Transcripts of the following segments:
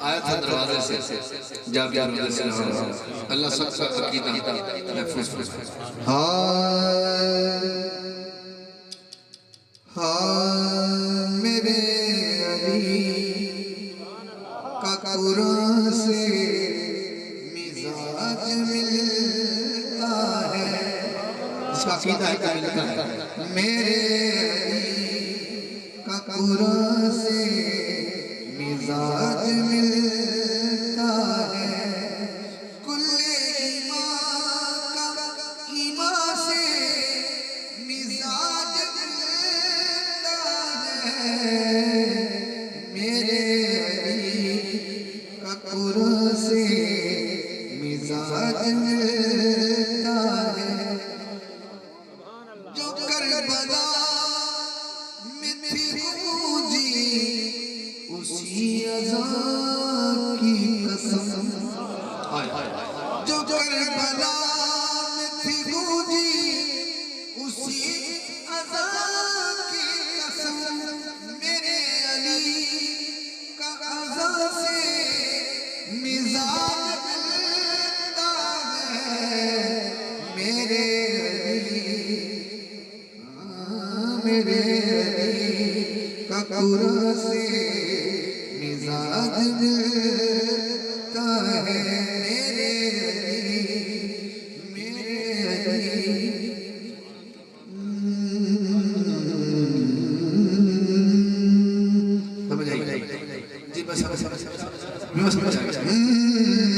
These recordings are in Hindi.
आया था दरवाजे से जाके अल्लाह सबका अकीदा महफूज फरमाए। मेरे अली का कुरान से मिजाज मिलता है, इसका अकीदा है कि मिलता है। मेरे अली का कुरान से मिजाज मिलता है, कुल्ले ईमान का ईमान से मिजाज मिलता है, मेरे अली का कुरान से मिजाज मिलता है। जो करबला में थी गूंजी उसी अज़ा की कसम, जो करबला में थी गूंजी उसी अज़ा की कसम, मेरे अली का अज़ा से मिजाज मिलता है, मेरे मेरे अली का कुरान से मिजाज मिलता है, मेरे अली समझ आई जी? बस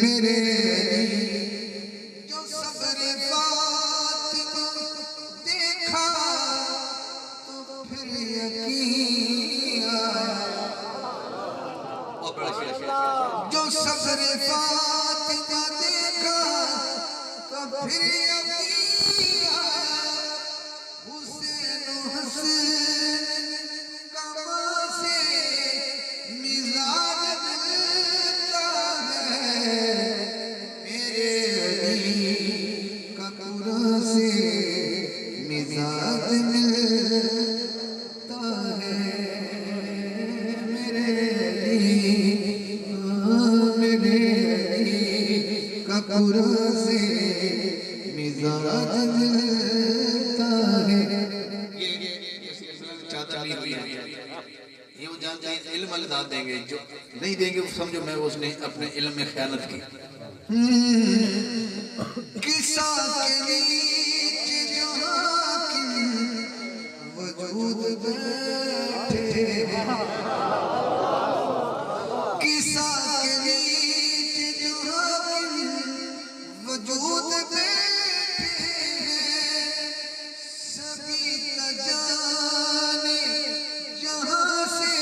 मेरे जो सब्र फातिमा देखा तो फिर यकीन आया, जो सब्र फातिमा देखा तो फिर यकीन आया, हुसैन हसन कमा से मिजाज मिलता है, मेरे अली का कुरान से मिजाज मिलता है, मेरे अली का कुरान से मिजाज मिलता है। चादर ली हुई है, ये वो जानते हैं इल्म अल्लाह देंगे, जो नहीं देंगे वो समझो मैं उसने अपने इल्म में खयानत की। किसा के नीचे जो हाकिम वजूद बैठे हैं, किसा के नीचे जो हाकिम वजूद बैठे हैं, सभी का जाने जहां से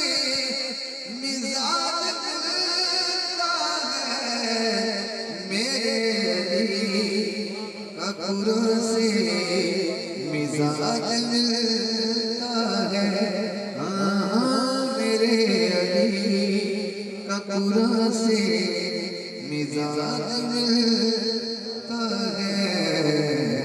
मिजाज मिलता है, मेरे अली का कुरान से मिजाज मिलता है। हाँ, मेरे अली का कुरान से मिजाज मिलता है।